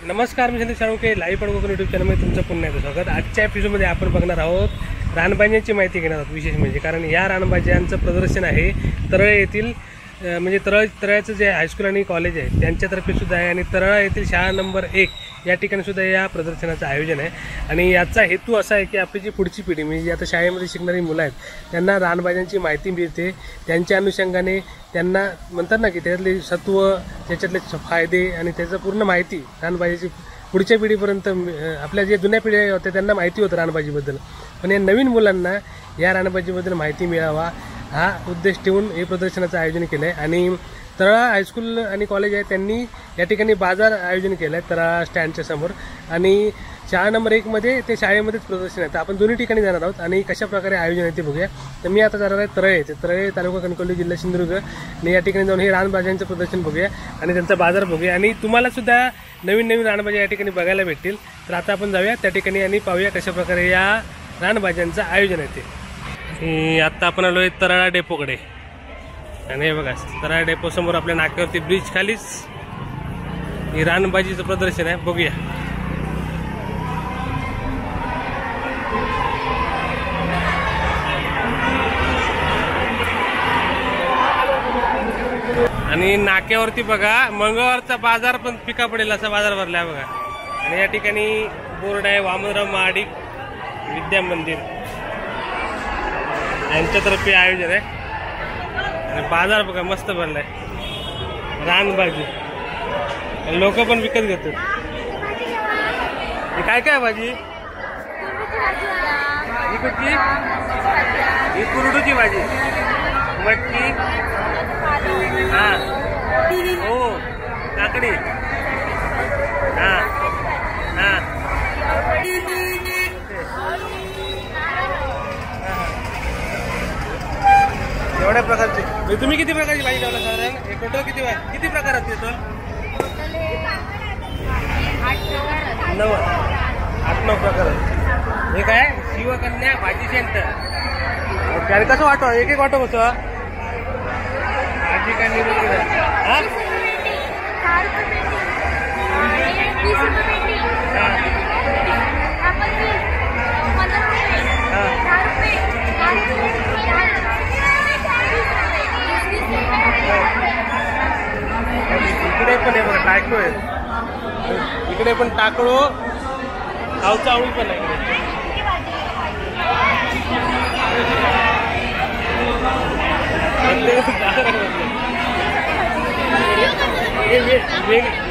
नमस्कार, मी संदेश Salunkhe live पडगोकर YouTube चॅनलमध्ये तुमचं पुन्हा एकदा स्वागत। आजच्या एपिसोडमध्ये आपण बघणार आहोत रानभाज्यांची माहिती घेणार आहोत। विशेष म्हणजे कारण या रानभाज्यांचं प्रदर्शन आहे तरळे येथील म्हणजे तरळ्याचं जे हायस्कूल आणि कॉलेज आहे त्यांच्यातर्फे सुद्धा आहे आणि तरळा येथील शाळा नंबर 1 या ठिकाणी सुद्धा या प्रदर्शनाचं आयोजन आहे। आणि याचा हेतू असा आहे की आपली जी पुढची पिढी म्हणजे आता शाळेमध्ये शिकणारी मुलं आहेत त्यांना रानभाज्यांची माहिती मिळते, त्यांच्या अनुषंगाने त्यांना म्हणतात ना की त्याच्यातले सत्व, त्याच्यातले फायदे आणि त्याचं पूर्ण माहिती रानभाजीची पुढच्या पिढीपर्यंत आपल्या जे जुन्या पिढ्या होत्या त्यांना माहिती होतं रानभाजीबद्दल, पण या नवीन मुलांना या रानभाजीबद्दल माहिती मिळावा हा उद्देश ठेवून हे प्रदर्शनाचं आयोजन केलं आहे। आणि तरळा हायस्कूल आणि कॉलेज आहे त्यांनी या ठिकाणी बाजार आयोजन केलं आहे तरळा स्टँडच्या समोर आणि शाळा नंबर 1 मध्ये ते शाळेमध्येच प्रदर्शन आहे। तर आपण दोन्ही ठिकाणी जाणार आहोत आणि कशा प्रकारे आयोजन आहे ते बघूया। तर मी आता जाणार आहे तरळे तालुका कणकवली जिल्हा सिंधुदुर्ग आणि या ठिकाणी जाऊन हे रानभाज्यांचं प्रदर्शन बघूया आणि त्यांचा बाजार बघूया आणि तुम्हाला सुद्धा नवीन नवीन रानभाज्या या ठिकाणी बघायला भेटतील। तर आता आपण जाऊया त्या ठिकाणी आणि पाहूया कशा प्रकारे या रानभाज्यांचं आयोजन आहे ते। आता आपण आलो आहे तरळा डेपोकडे आणि हे बघा तरळा डेपो समोर आपल्या नाक्यावरती ब्रिज खालीच हे रानभाजीचं प्रदर्शन आहे, बघूया। आणि नाक्यावरती बघा मंगळवारचा बाजार पण पिका पडेल असा बाजार भरला बघा। आणि या ठिकाणी बोर्ड आहे वामनराव महाडिक विद्या मंदिर यांच्यातर्फे आयोजन आहे आणि बाजार बघा मस्त भरलाय रानभाजी, लोक पण विकत घेतात। काय काय भाजी ही कुठली? ही कुरडूची भाजी, मटकी, हा हो काकडी, हा हा एवढ्या प्रकारचे तुम्ही किती प्रकारची भाजी लावला साधारण? टोटल किती प्रकार आहेत? टोटल 8-9 प्रकार आहेत। हे काय शिवकन्या भाजी सेंटर आणि कसं वाटो एक वाटो कसं भाजी काय निरोगी हा इकडे पण आहे बघा टाकळो आहे, इकडे पण टाकळो गावचा आवळी पण आहे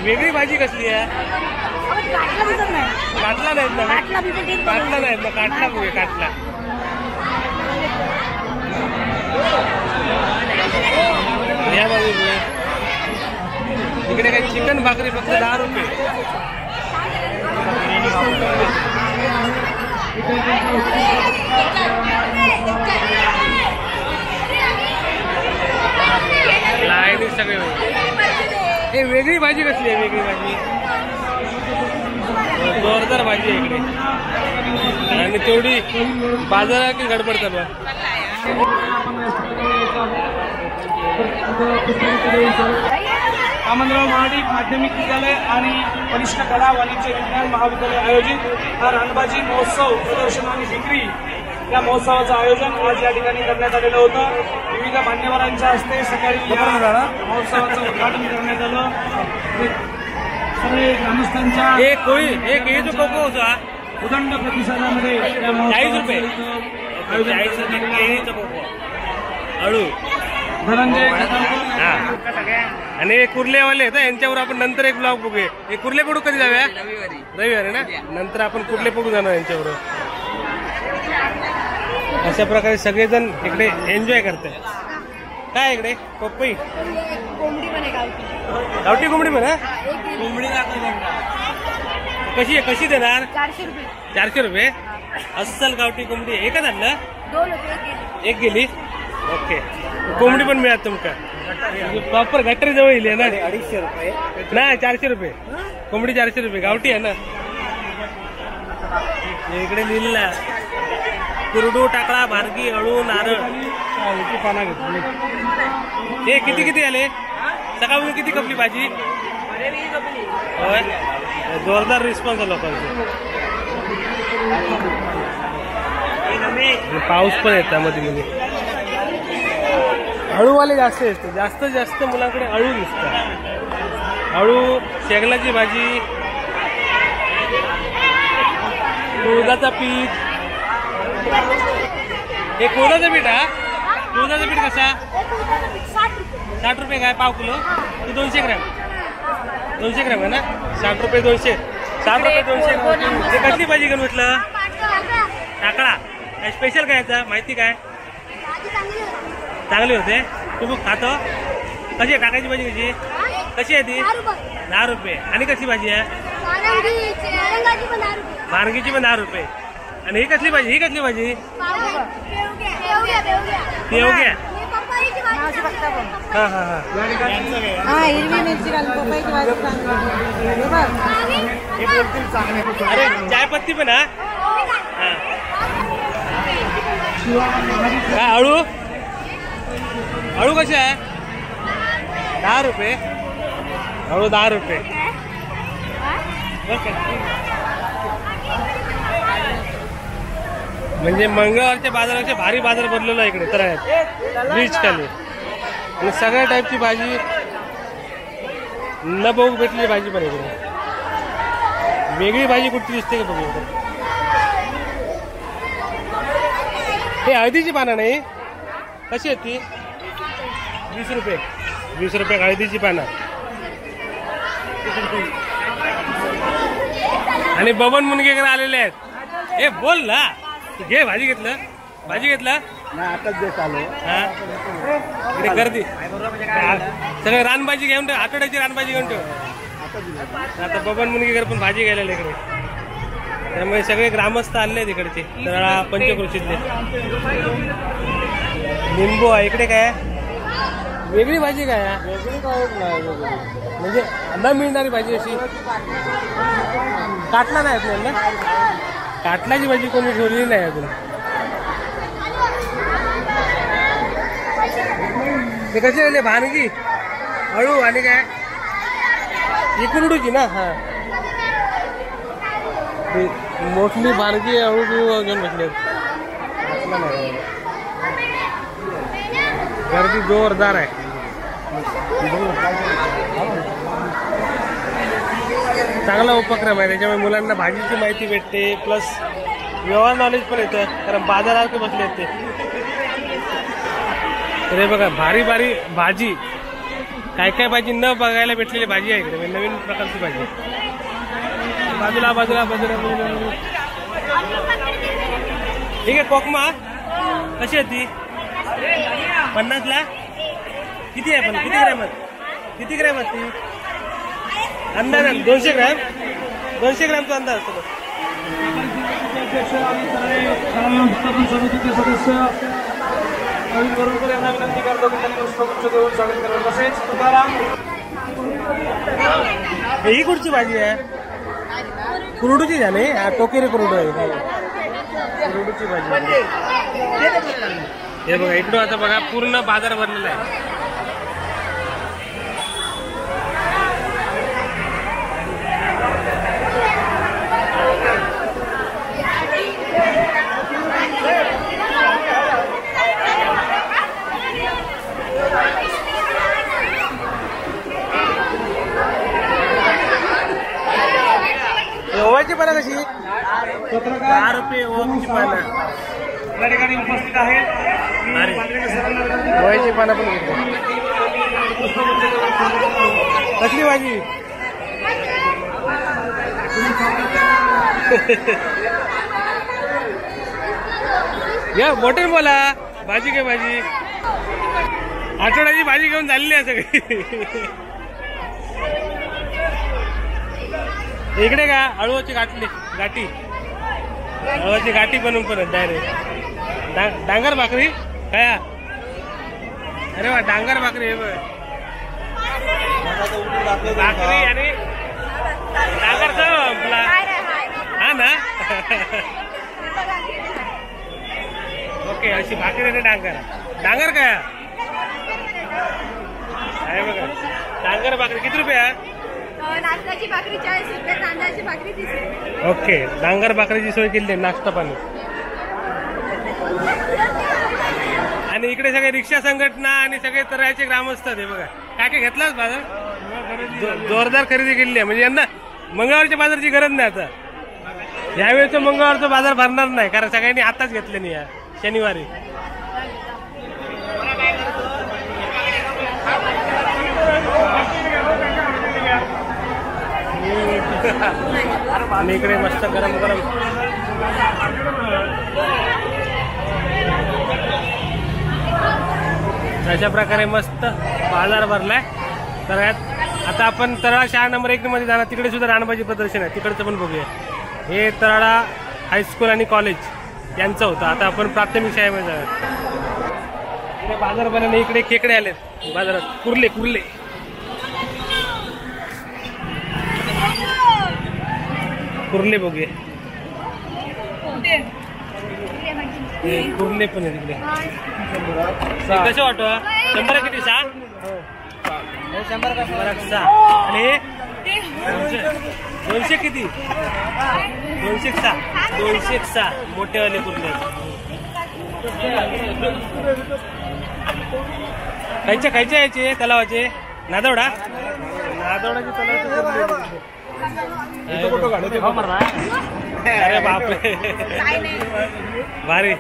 वेगळी भाजी कसली आहे? काटला नाहीत ना, काटला नाहीत ना, काटला बघूया काटला। या बाजूला इकडे काही चिकन भाकरी फक्त 10 रुपये। लाईनी सगळे हे वेगळी भाजी कसली आहे? वेगळी भाजी जोरदार भाजी आहे इकडे आणि तेवढी बाजारात गडबड चालू आहे। वामनराव महाडिक माध्यमिक विद्यालय आणि कनिष्ठ कला वाणिज्य विज्ञान महाविद्यालय आयोजित हा रानभाजी महोत्सव प्रदर्शन आणि विक्री या महोत्सवाचं आयोजन आज या ठिकाणी करण्यात आलेलं होतं। विविध मान्यवरांच्या हस्ते सकाळी महोत्सवाचं उद्घाटन करण्यात आलं। सगळे ग्रामस्थांच्या एक जो कोको होता उदंड प्रतिसादामध्ये 40 रुपये हळू धनंजय आणि कुर्लेवाले आहेत यांच्यावर आपण नंतर एक ब्लॉग बघूया। हे कुर्ले पडू कधी जाऊया? रविवारी ना, नंतर आपण कुर्ले पडू जाणार यांच्यावर। अशा प्रकारे सगळेजण इकडे एन्जॉय करतात। काय इकडे पपई गावठी कोंबडी पण कोंबडी कशी आहे? कशी देणार? 400 रुपये अस्सल गावठी कोंबडी एकच आणलं? 2 रुपये एक गेली। ओके, कोंबडी पण मिळत तुमका प्रॉपर गटरी जवळ येईल ना? 250 रुपये नाही 400 रुपये कोंबडी, 400 रुपये गावठी आहे ना। इकडे लिहिलेला कुरडू, टाकळा, भारगी, अळू, नारळ पाना घेतली। हे किती आले? सकाळी किती कपली भाजी? होय जोरदार रिस्पॉन्स आहे लोकांचा. पाऊस पण येत त्यामध्ये मध्ये. अळूवाले जास्त असते, जास्तीत जास्त मुलांकडे अळू दिसतात. अळू, शेंगलाची भाजी, कुळदाचा पीठ. हे कुळदाचं पीठ हा. कुळदाचं पीठ कसा? 60 रुपये काय पाव किलो? ते 200 ग्रॅम. 200 ग्रॅम आहे ना. 60 रुपये 200. 60 रुपये 200 ग्रॅम. हे कसली भाजी घेऊन म्हटलं? टाकळा. काय स्पेशल काय याचा माहिती काय? चांगली होते. तू मग खातो कशी आहे? टाकायची भाजी कशी कशी आहे ती? 10 रुपये. आणि कसली भाजी आहे? वांगीची पण 10 रुपये. आणि ही कसली भाजी? ही कसली भाजी? शेवग्या. हा हा हा. हिरवी मिरची घालून पपईची भाजी चांगली. अरे चायपत्ती पण हा. काय अळू? अळू कशी आहे? 10 रुपये. अळू 10 रुपये. म्हणजे मंगळवारच्या बाजाराचे भारी बाजार भरलेला आहे इकडे तळ्यात ब्रिज खाली. आणि सगळ्या टाईपची भाजी न बघू भेटलेली भाजी पण इकडे. वेगळी भाजी कुठची दिसते का बघू. हे हळदीची पानं नाही कशी आहेत ती? 20 रुपये. 20 रुपये हळदीची पानं. आणि बबन मुनगेकर आलेले आहेत. हे बोल ना. घे भाजी घेतलं. भाजी घेतला आताच जे चालू. हा इकडे गर्दी सगळं रानभाजी घेऊन ठेव. आठवड्याची रानभाजी घेऊन ठेव. आता बबन मुनगेकर पण भाजी घ्यायला इकडे. त्यामुळे सगळे ग्रामस्थ आले आहेत इकडचे तळा पंचकृषीतले. लिंबू आहे इकडे. काय वेगळी भाजी काय म्हणजे न मिळणारी भाजी अशी? काटला नाही आपल्याला. काटलाची भाजी कोणी ठेवलेली नाही अजून. ते कसे झाले? भानगी, अळू आणि काय ही कुरडूची ना. हा मोठली भानगी अळू घेऊन बसले. गर्दी जोरदार आहे. चांगला उपक्रम आहे. त्याच्यामुळे मुलांना भाजीची माहिती भेटते प्लस व्यवहार नॉलेज पण येतं. कारण बाजारात बसले आहेत ते. तर हे बघा भारी भारी भाजी. काय काय भाजी न बघायला भेटलेली भाजी आहे इकडे. नवीन प्रकारची भाजी. बाजूला बाजूला बाजूला बाजूला. ठीक आहे. कोकमा कशी आहे ती? 50ला. किती आहे पण? किती ग्रॅम? किती ग्रॅम आहे ती? अंदाज 200 ग्रॅम. 200 ग्रॅमचा अंदाज असतो. समितीचे सदस्य नवीन वरुणकर यांना विनंती करतो की त्यांनी पुष्पगुच्छ देऊन स्वागत करावं. तसेच तुकाराम. ही कुठची भाजी आहे? कुरडूची झाली. हा टोकेरी कुरडू आहे. कुरडूची भाजी. हे बघा इकडून आता बघा पूर्ण बाजार भरलेला आहे. ओवाची पानं कशी? 10 रुपये ओवाची पानं. या ठिकाणी उपस्थित आहेत. ओवाची पानं पण घेतली. कसली भाजी? या मोठे बोला. भाजी काय भाजी? आठवड्याची भाजी घेऊन झालेली आहे सगळी. इकडे का अळूची गाठी. अळूची गाठी बनवून पण डायरेक्ट. डांगर भाकरी काय? अरे वा डांगर भाकरी. भाकरी आणि डांगरचा आपला हा ना. ओके अशी भाकरी आणि डांगर. डांगर काय आहे बघा. डांगर भाकरी किती रुपये आहे? नाचण्याची भाकरी 40 रुपये, तांदळाची भाकरी 30 रुपये. ओके, डांगर भाकरीची सोय केली आहे, नाश्ता पाणी. आणि इकडे सगळे रिक्षा संघटना आणि सगळे तऱ्हाचे ग्रामस्थ आहे बघा. काय काय घेतलाच बाजार, जोरदार खरेदी केली आहे. म्हणजे यंदा मंगळवारच्या बाजारची गरज नाही. आता यावेळेचं मंगळवारचा बाजार भरणार नाही, कारण सगळ्यांनी आताच घेतले नाही या शनिवारी. आणि इकडे मस्त गरम गरम अशा प्रकारे मस्त बाजार भरलाय. तर आता आपण तराळा शाळा नंबर 1 मध्ये जाणार. तिकडे सुद्धा रानभाजी प्रदर्शन आहे, तिकडचं पण बघूया. हे तराळा हायस्कूल आणि कॉलेज यांचं होतं. आता आपण प्राथमिक शाळेमध्ये जाऊया. इकडे बाजार भरल्याने इकडे खेकडे आलेत बाजारात. कुर्ले कुर्ले कुर्ले बघूया. कुर्ले पण आहे तिकडे. कसं वाटतं? 100 किती? 6 100 आणि 200 किती? 206 मोठेवाले कुर्ले. खायचे यायचे तलावाचे. नादवडाची तलावाचे. अरे बापरे, भारी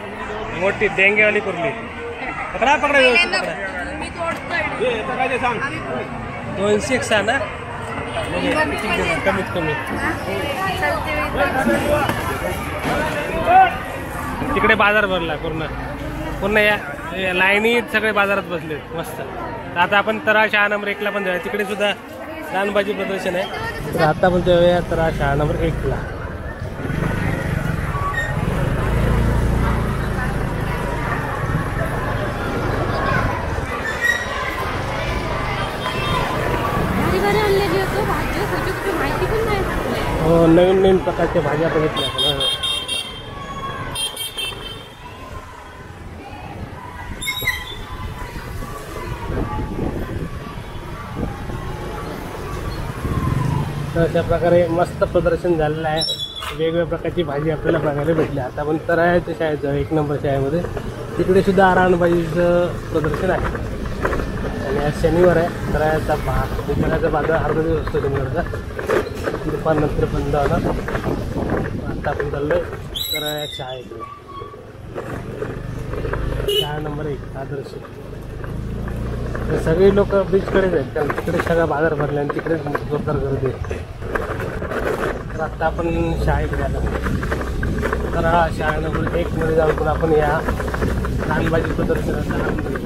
मोठी डेंगेवाली कुर्ली. पकडा व्यवस्थित पकडा. 206 ना, कमीत कमी. तिकडे बाजार भरला पूर्ण या लाईनीत सगळे बाजारात बसले मस्त. तर आता आपण तराळा शाळा नंबर 1 ला पण जाऊया. तिकडे सुद्धा रानभाजी प्रदर्शन आहे. तर आता पण जाऊया तराळा शाळा नंबर 1 ला. हो, नवीन प्रकारच्या भाज्या बघितल्या आपण. तर अशा प्रकारे मस्त प्रदर्शन झालेलं आहे. वेगवेगळ्या प्रकारची भाजी आपल्याला बघायला भेटली. आता आपण तराळ्याच्या शाळेत जाऊ, 1 नंबर शाळेमध्ये. तिकडे सुद्धा रानभाजीचं प्रदर्शन आहे. आणि आज शनिवार आहे. तराळ्याचा बाजार अर्धा दिवस असतो शनिवारचा. दुपारनंतर बंद होणार. आता आपण चाललोय तराळ्या शाळेकडे. शाळा नंबर 1 आदर्श. सगळे लोक बीचकडेच आहेत, कारण तिकडे सगळा बाजार भरला आणि तिकडेच जोरदार गर्दी आहे. तर आत्ता आपण शाळेकडे आलो. तराळा शाळा नंबर 1 मध्ये जाऊन पण आपण या रानभाजी प्रदर्शनाचा आनंद घेऊया.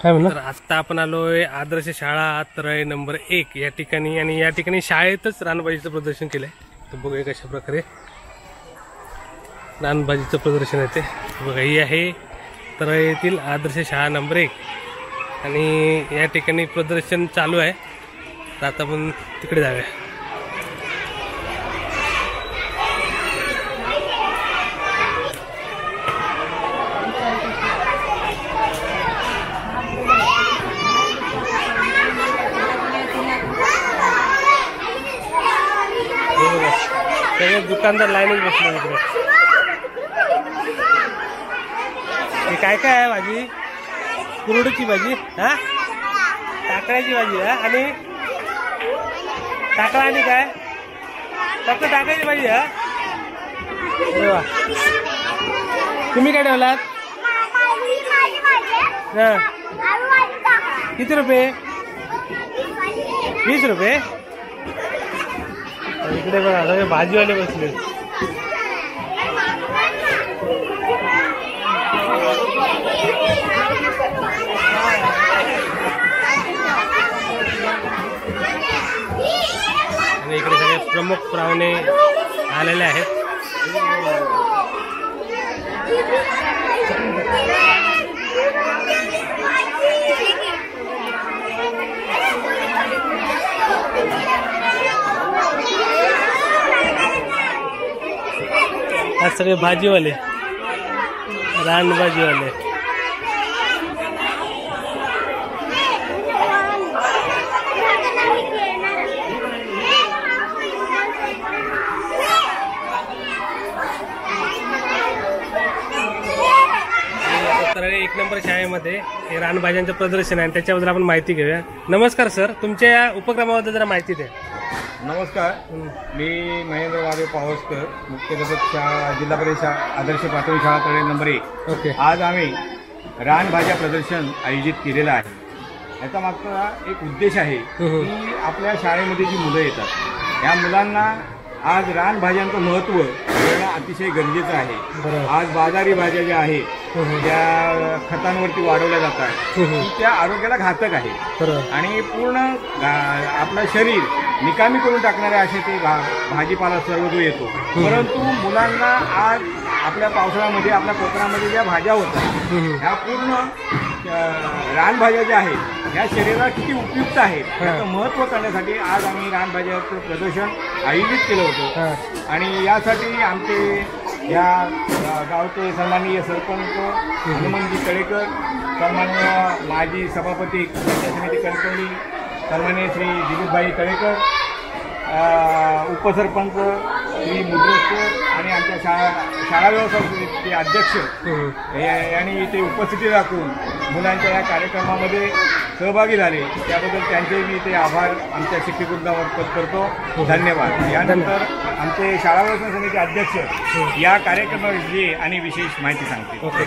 तर आत्ता आपण आलोय आदर्श शाळा तराळी नंबर 1 या ठिकाणी. आणि या ठिकाणी शाळेतच रानभाजीचं प्रदर्शन केलंय. तर बघूया कशा प्रकारे रानभाजीचं प्रदर्शन आहे ते. बघा, ही आहे तराळी येथील आदर्श शाळा नंबर 1 आणि या ठिकाणी प्रदर्शन चालू आहे. तर आता आपण तिकडे जाऊया. सगळे दुकानदार लाईनच बसले इकडे. हे काय काय आहे भाजी? कुरडूची भाजी, हा, टाकळ्याची भाजी, हा, आणि टाकळा आणि काय फक्त टाकायची भाजी. हा, अरे वा. तुम्ही काय ठेवलात? हा, किती रुपये? 20 रुपये. इकडे बघा सगळे भाजीवाले बसले. आणि इकडे सगळे प्रमुख पाहुणे आलेले आहेत. आज सगळे भाजीवाले, रानभाजीवाले. तर एक नंबर शाळेमध्ये हे रानभाज्यांचं प्रदर्शन आहे, त्याच्याबद्दल आपण माहिती घेऊया. नमस्कार सर, तुमच्या या उपक्रमाबद्दल जरा माहिती द्या. नमस्कार, मी महेंद्र वारे पावसकर, मुख्याध्यापक शाळा जिल्हा परिषद आदर्श प्राथमिक शाळा तळे नंबर 1. ओके. आज आम्ही रानभाज्या प्रदर्शन आयोजित केलेलं आहे. याचा मागचा एक उद्देश आहे की आपल्या शाळेमध्ये जी मुलं येतात या मुलांना आज रानभाज्यांचं महत्त्व कळणं अतिशय गरजेचं आहे. आज बाजारी भाज्या ज्या आहेत त्या खतांवरती वाढवल्या जातात, त्या आरोग्याला घातक आहे आणि पूर्ण आपलं शरीर निकामी करून टाकणारे असे ते भाजीपाला सर्व येतो. परंतु मुलांना आज आपल्या पावसाळ्यामध्ये आपल्या कोकणामध्ये ज्या भाज्या होतात ह्या पूर्ण रानभाज्या ज्या आहेत ह्या शरीराला किती उपयुक्त आहेत याचं महत्त्व करण्यासाठी आज आम्ही रानभाज्याचं प्रदर्शन आयोजित केलं होतं. आणि यासाठी आमचे या गावचे सन्माननीय सरपंच हनुमंतजी तळेकर, सन्माननीय माजी सभापती पंचायत समिती कणकवली सन्माननीय श्री दिलीपभाई तळेकर, उपसरपंच श्री मुद्रेश्वर आणि आमच्या शाळा व्यवस्था समितीचे अध्यक्ष यांनी इथे उपस्थिती दाखवून मुलांच्या या कार्यक्रमामध्ये सहभागी झाले. त्याबद्दल त्यांचे मी इथे आभार आमच्या शिक्षकवृंदामार्फत करतो. धन्यवाद. यानंतर आमचे शाळा व्यवस्था समिती अध्यक्ष या कार्यक्रमाविषयी आणि विशेष माहिती सांगतील. ओके.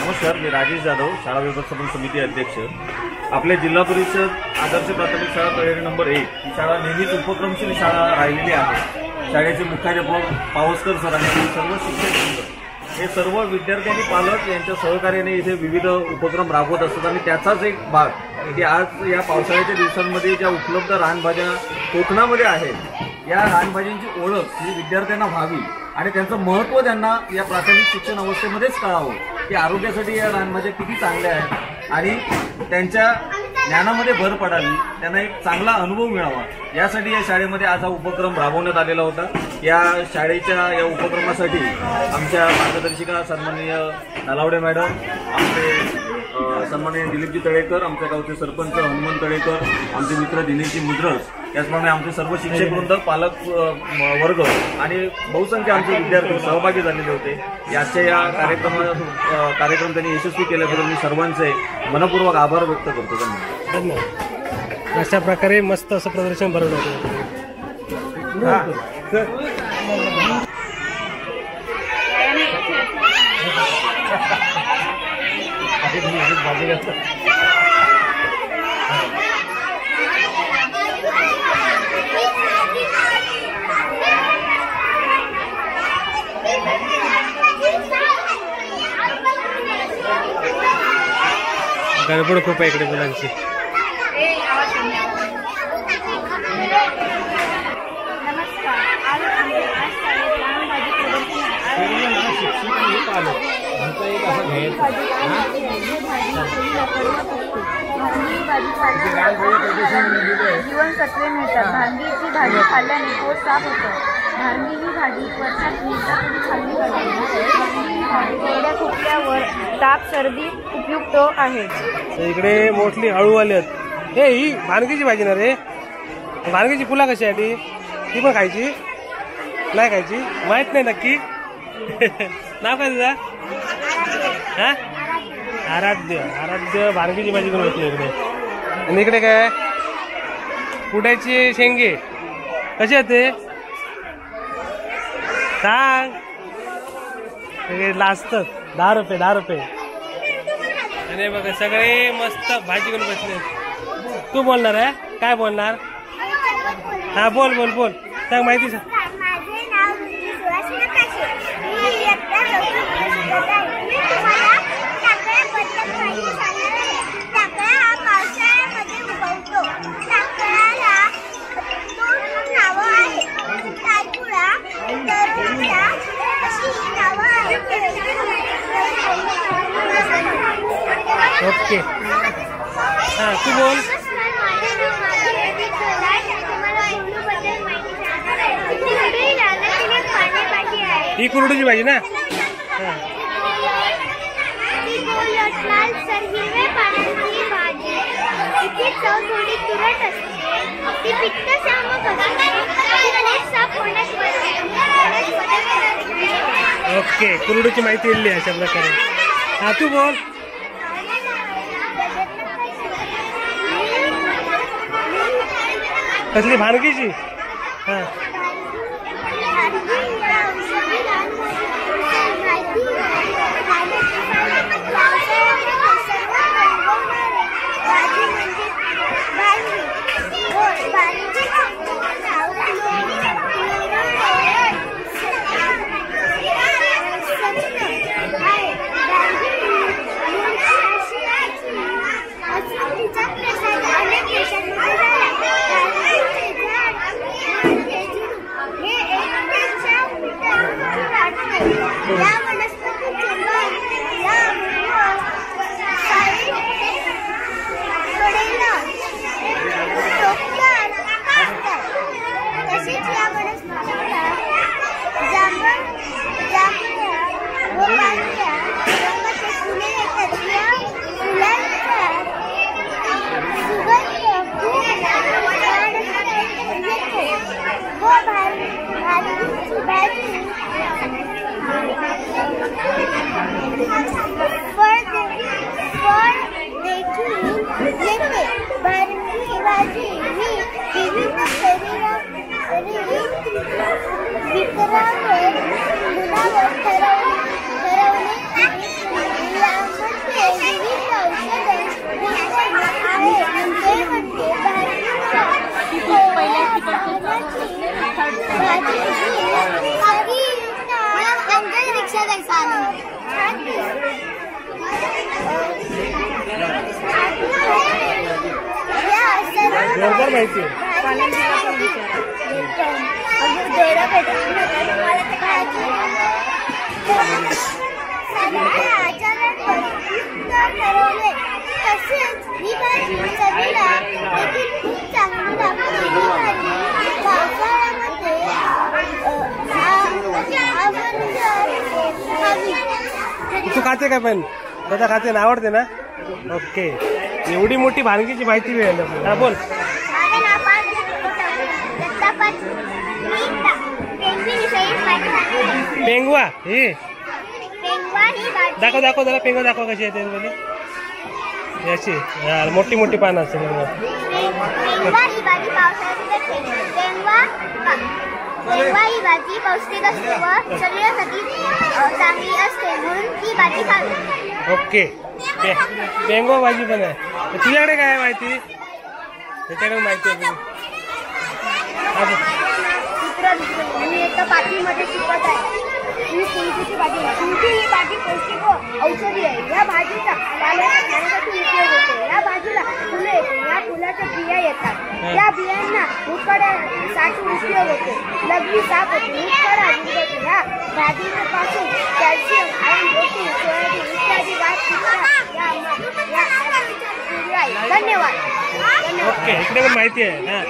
नमस्कार, मी राजेश जाधव, शाळा व्यवस्थापन समिती अध्यक्ष. आपल्या जिल्हा परिषद आदर्श प्राथमिक शाळा तळे नंबर 1 ही शाळा नेहमीच उपक्रमशील शाळा राहिलेली आहे. शाळेचे मुख्याध्यापक पावसकर सर आणि सर्व शिक्षक हे सर्व विद्यार्थी आणि पालक यांच्या सहकार्याने इथे विविध उपक्रम राबवत असतात. आणि त्याचाच एक भाग की आज या पावसाळ्याच्या दिवसांमध्ये ज्या उपलब्ध रानभाज्या कोकणामध्ये आहेत या रानभाज्यांची ओळख ही विद्यार्थ्यांना व्हावी आणि त्यांचं महत्त्व त्यांना या प्राथमिक शिक्षण अवस्थेमध्येच कळावं की आरोग्यासाठी या रानभाज्या किती चांगल्या आहेत आणि त्यांच्या ज्ञानामध्ये भर पडावी, त्यांना एक चांगला अनुभव मिळावा यासाठी या शाळेमध्ये आज हा उपक्रम राबवण्यात आलेला होता. या शाळेच्या या उपक्रमासाठी आमच्या मार्गदर्शिका सन्माननीय नलावडे मॅडम, आमचे सन्माननीय दिलीपजी तळेकर, आमच्या गावचे सरपंच हनुमंत तळेकर, आमचे मित्र दिनेशजी मुद्रस, त्याचप्रमाणे आमचे सर्व शिक्षक वृंद, पालक वर्ग आणि बहुसंख्य आमचे विद्यार्थी सहभागी झालेले होते. याच्या या कार्यक्रम त्यांनी यशस्वी केल्याबद्दल मी सर्वांचे मनपूर्वक आभार व्यक्त करतो. धन्यवाद. अशा प्रकारे मस्त असं प्रदर्शन भरवलं होतं. गडबड खूप आहे इकडे मुलांची. नमस्कार, आज आमच्या शाळेत रानभाजी प्रदर्शन जीवनसत्वे मिळतात. भांगीची भाजी खाल्ल्याने पोट साफ होतं. भांगी ही भाजी वर्षात एकदा तरी खाल्ली पाहिजे. कोरड्या खोकल्यावर, ताप, सर्दी उपयुक्त आहे. इकडे मोठली अळू आली आहेत. हे ही भानगीची भाजी ना रे. भानगीची फुला कशी आहे ती पण खायची नाही खायची माहित नाही नक्की. नाव काय तुझा? हा, आराध्य. आराध्य भानगीची भाजी करून होती इकडे. आणि इकडे काय कुड्याची शेंगे कशी आहेत ते सांग. लाजतात. 10 रुपये 10 रुपये. आणि बघा सगळे मस्त भाजी करून बसले. तू बोलणार आहे काय बोलणार? हा बोल बोल बोल सांग माहिती सांग. माझे नाव सुहास नकाशे. मी इयत्ता 4वी शिकत आहे. मी तुम्हाला टाकळ्याबद्दल माहिती सांगणार आहे. टाकळा हा पावसाळ्यामध्ये उगवतो. टाकळ्याला 2 नावं आहेत. तायपुळा, ओके हां तू बोल. ही कुरडूची भाजी ना. हां लाल हिरव्या पानांची भाजी. तिची चव थोडी तुरट असते. ती पित्तशामक असते. तिला साफ होण्यास मदत करते. ओके कुरडूची माहिती दिली अशा प्रकारे. हां तू बोल. कसली भानगीची. हां बरोबर माहिती तसेच ही भाजी चवीला देखील खूप चांगली लागते. ही भाजी पावसाळ्यामध्ये तू खाते काय पण दादा खाते ना आवडते ना. ओके एवढी मोठी भानगीची माहिती मिळेल. हा बोल. माझं नाव पार्थ दत्तापत. पेंगवा ही पेंगवा ही भाजी दाखव दाखव जरा पेंगवा दाखव कशी आहे ते याची यार मोठी मोठी पानं असते. पेंगवा ही भाजी पावसाळ्यात असते. पेंगवा ही भाजी पौष्टिक असते व शरीरासाठी चांगली असते म्हणून ही भाजी खावी. ओके पेंगवा भाजी पण आहे. तुझ्याकडे काय आहे माहिती. त्याच्याकडे माहिती आहे मी एका पाठीमध्ये शिकत आहे. ही कुंठीची भाजी. कुंठी ही भाजी पौष्टिक व औषधी आहे. या भाजीचा पाल्यासाठी उपयोग होतो. या भाजीला फुले या फुलाच्या बिया येतात. या बियांना मुतखड्यासाठी उपयोग होतो. लघवी साफ होते. मुतखडा जिरतो. या भाजीपासून कॅल्शियम आयर्न प्रोटीन सोयाबीन इत्यादी धन्यवाद. ओके इकडे पण माहिती आहे. हां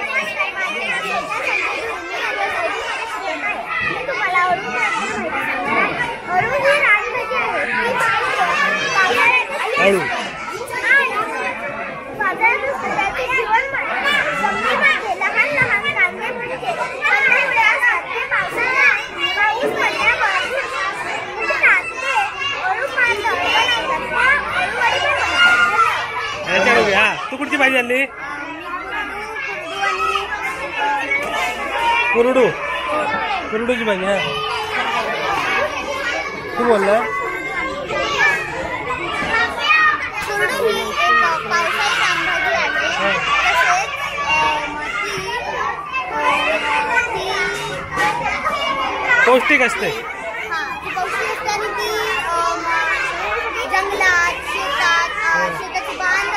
हळू लहान लहान कांदे म्हणजे हा तू कुठची भाजी आणली. कुरडू कुरडूची भाजी. हा तू बोलला. पौष्टिक असते. जंगलात शेताची बांध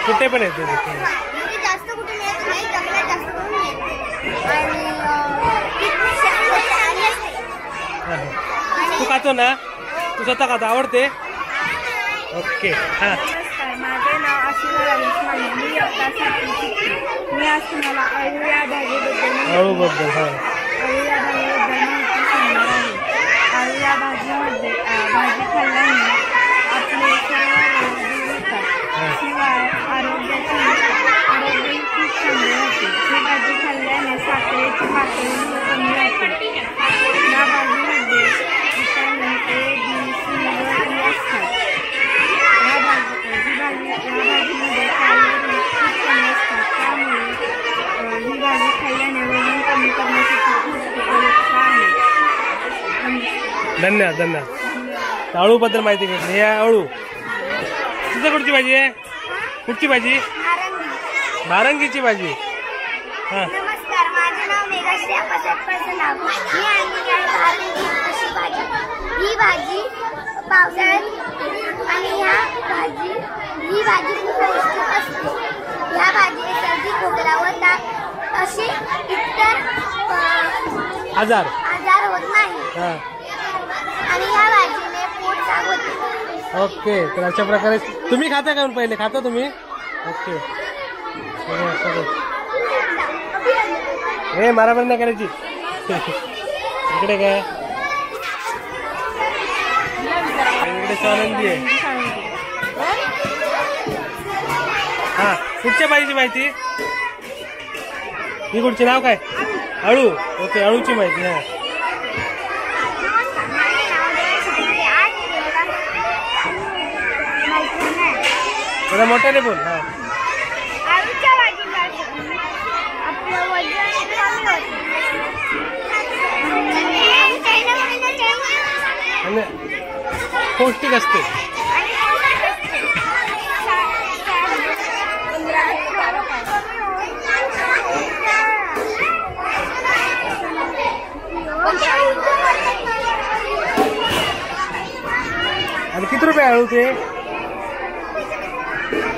कुठे पण येते. जास्त कुठे मिळत नाही. जंगलात जास्त करून मिळते. तू खातो ना. तू स्वतः खातो आवडते. ओके हां आशीर्वाद आयुष्मान मी इयत्ता 7वी शिकते. मी आज तुम्हाला अळू या भाजीबद्दल अळूबद्दल हा अळू या भाजीबद्दल माहिती सांगणार आहे. अळू या भाजी खाल्ल्याने आपले सर्व रोग दूर होतात. शिवाय आरोग्यही खूप चांगले होते. ही भाजी खाल्ल्याने साखरेची पातळी कमी होते. या भाजीमध्ये व्हिटॅमिन A, B, C व E असतात. या भाजीमध्ये कॅलरी खूप कमी असतात. त्यामुळे ही भाजी खाल्ल्याने वजन कमी करण्यासाठी खूप उपयुक्त आहे. धन्यवाद धन्यवाद. अळूबद्दल माहिती घेतली. हे अळू तुझं कुठची भाजी आहे? कुठची भाजी? नारंगीची भाजी. हां नमस्कार, माझे नाव मेघाश्री आपासाहेब नाव. मी आणली आहे नारंगी अशी भाजी. ही भाजी पावसाळ्यात आणि ही भाजी खूप पौष्टिक असते. या भाजीने सर्दी, खोकला व ताप असे इतर आजार होत नाही. हां आणि या भाजीने पोट साफ होते. ओके. तर अशा प्रकारे तुम्ही खाता का पहिले? खाता तुम्ही? ओके. हे मारामारी नाही करायची. इकडे काय? इकडे स्वानंदी आहे. हा कुठच्या भाजीची माहिती? ही कुठची नाव काय? अळू. ओके अळूची माहिती. हा जरा मोठ्याने बोल. हा आळूच्या भाजीपासून आपलं वजन कमी होते आणि पौष्टिक असते. आणि किती रुपये अळू ते?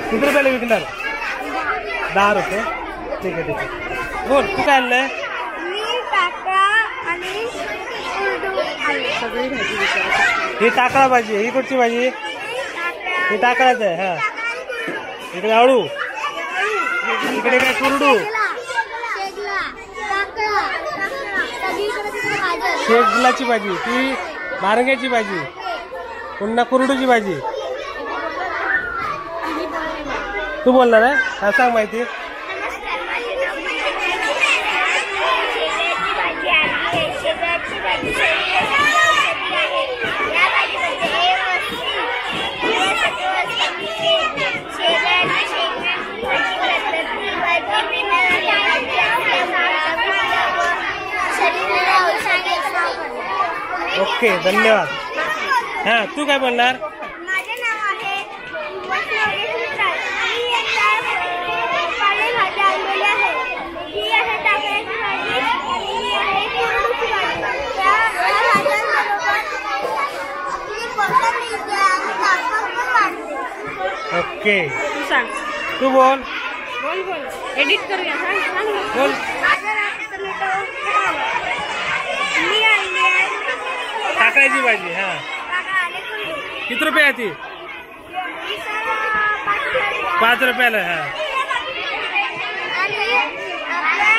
किती रुपयाला विकणार? 10 रुपये. ठीक आहे ठीक आहे. बोल तू काय आणलंय? मी टाकळा आणि सगळी भाजी विचारत. ही टाकळा भाजी आहे. ही कुठची भाजी? ही टाकळाच आहे. हा इकडे अळू, इकडे काय कुरडू, शेगलाची भाजी, ती नारंग्याची भाजी, पुन्हा कुरडूची भाजी. तू बोलणार आहे? हा सांग माहिती. ओके धन्यवाद. हा तू काय बोलणार? माझे नाव आहे पालेभाजी आणलेली आहे. ही आहे टाकळ्याची भाजी आणि ही आहे कुरडूची भाजी. या भाज्यांबरोबर आपली पोषण मिळते आणि ताकद पण वाढते. ओके तू सांग. तू बोल. बोल बोल. एडिट करूया. सांग बोल. माझं नाव टोमॅटो मी आणली आहे टाकळ्याची भाजी. हा टाकळा आणि कुरडू. किती रुपये आहे ती? 5 रुपयाला. हा आणि आपल्या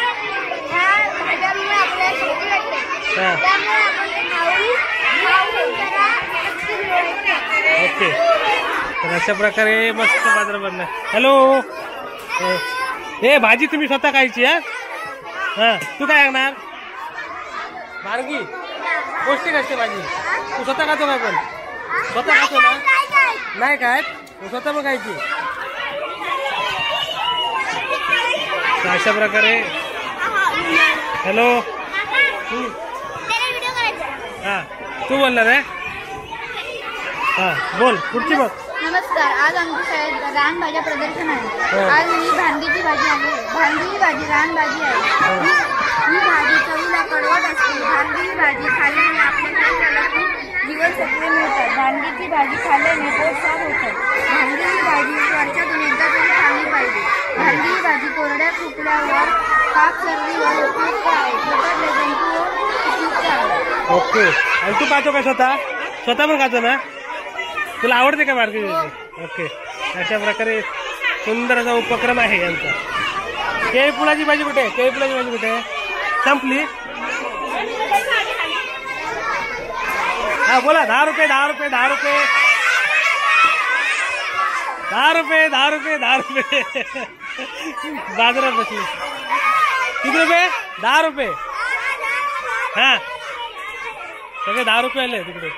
ह्या भाज्यांमुळे आपल्याला शक्ती भेटते. हा त्यामुळे आपण ते खाऊन जरा शक्ती मिळते. ओके. तर अशा प्रकारे मस्त बाजार बनला. हॅलो हे भाजी तुम्ही स्वतः खायची? हा हा तू काय आणणार? मार्गी पौष्टिक असते भाजी. तू स्वतः खातो काय? पण स्वतः खातो ना? नाही काय तू स्वतः पण खायची. तर अशा प्रकारे हॅलो हा तू बोलणार आहे? हा बोल पुढची बघ. नमस्कार. आज आमच्या शाळेत रानभाज्या प्रदर्शन आहे. आज मी भांगीची भाजी आणली. भांगी ही भाजी रानभाजी आहे. ही भाजी चवीला कडवट असते. भांगी ही भाजी खाल्ल्याने आपल्या शरीराला खूप जीवनसत्वे मिळतात. भांगीची भाजी खाल्ल्याने पोट साफ होतं. भांगी ही भाजी वर्षातून एकदा तरी खाल्ली पाहिजे. भांगी ही भाजी कोरड्या खोकल्यावर, ताप, सर्दीवर उपयुक्त आहे. पोटातले जंतू उपयुक्त आहे. ओके. आणि तू खातो का स्वतः? स्वतः पण खातो ना? तुला आवडते का मार्केट? ओके. अशा प्रकारे सुंदर असा उपक्रम आहे यांचा. केळी फुलाची भाजी कुठे आहे? केळी फुलाची भाजी कुठे आहे? संपली. हा बोला. 10 रुपये 10 रुपये 10 रुपये 10 रुपये 10 रुपये 10 रुपये बाजारात बसली. किती रुपये? 10 रुपये. हा सगळे 10 रुपये आले तिकडे.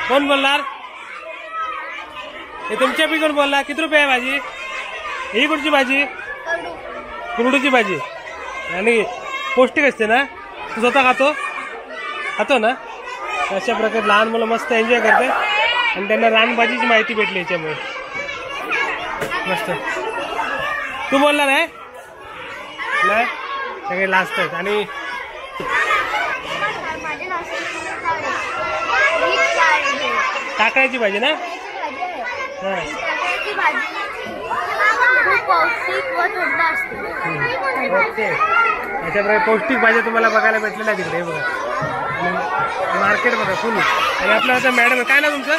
कोण बोलणार? हे तुमच्या पी कोण बोलला? किती रुपये आहे भाजी? ही कुठची भाजी? कुरडूची भाजी. आणि पौष्टिक असते ना? तू स्वतः खातो ना? अशा प्रकारे लहान मुलं मस्त एन्जॉय करते आणि त्यांना रानभाजीची माहिती भेटली याच्यामुळे. मस्त. तू बोलला नाही? सगळे लास्ट आहेत. आणि टाकळ्याची भाजी ना? हा पौष्टिक व थंड असते. ओके. याच्याप्रकारे पौष्टिक भाज्या तुम्हाला बघायला भेटलेल्या तिकडे. हे बघा मार्केट बघा फुल. आणि आपलं आता मॅडम काय ना तुमचं?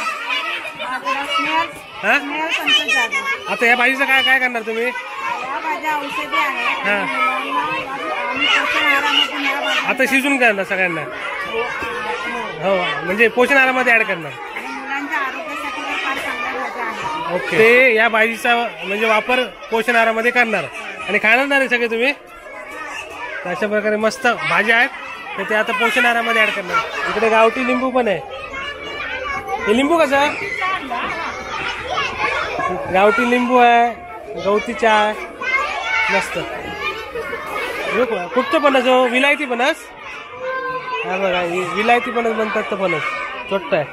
हा आता या भाजीचं काय काय करणार तुम्ही? औषधी आहे. हा आता शिजून करणार सगळ्यांना. हो म्हणजे पोषण आहारामध्ये ऍड करणार. मुलांच्या आरोग्यासाठी फार चांगल्या भाज्या आहेत. ओके. ते या भाजीचा म्हणजे वापर पोषण आहारामध्ये करणार आणि खाणार नाही सगळे तुम्ही. अशा प्रकारे मस्त भाज्या आहेत तर ते आता पोषण आहारामध्ये ऍड करणार. इकडे गावठी लिंबू पण आहे. हे लिंबू कसं? गावठी लिंबू आहे, गवती चहा आहे. मस्त. कुठचं फणस हो? विलायती फणस. हा बघा विलायती फणस म्हणतात तर फणस छोट्ट आहे.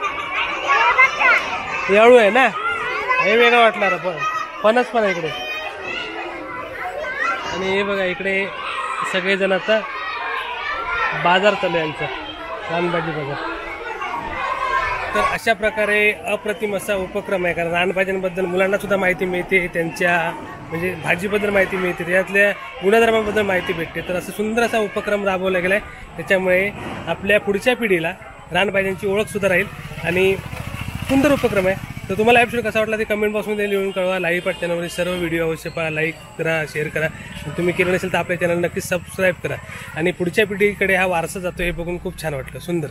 हे अळू आहे ना? हे वेगळं वाटणार फणस पण आहे इकडे. आणि हे बघा इकडे सगळेजण आता बाजार चालू आहे यांचा, रानभाजी बाजार. तर अशा प्रकारे अप्रतिम असा उपक्रम आहे. कारण रानभाज्यांबद्दल मुलांना सुद्धा माहिती मिळते, त्यांच्या म्हणजे भाजीबद्दल माहिती मिळते, त्यातल्या गुणधर्माबद्दल माहिती भेटते. तर असं सुंदर असा उपक्रम राबवला गेला आहे. त्याच्यामुळे आपल्या पुढच्या पिढीला रानभाज्यांची ओळखसुद्धा राहील आणि सुंदर उपक्रम आहे. तर तुम्हाला एपिसोड कसा वाटला ते कमेंट बॉक्समध्ये लिहून कळवा. लाईव्ह पाठ चॅनलवरील सर्व व्हिडिओ अवश्य पहा, लाईक करा, शेअर करा. तुम्ही केलं नसेल तर आपल्या चॅनल नक्कीच सबस्क्राईब करा. आणि पुढच्या पिढीकडे हा वारसा जातो हे बघून खूप छान वाटलं. सुंदर.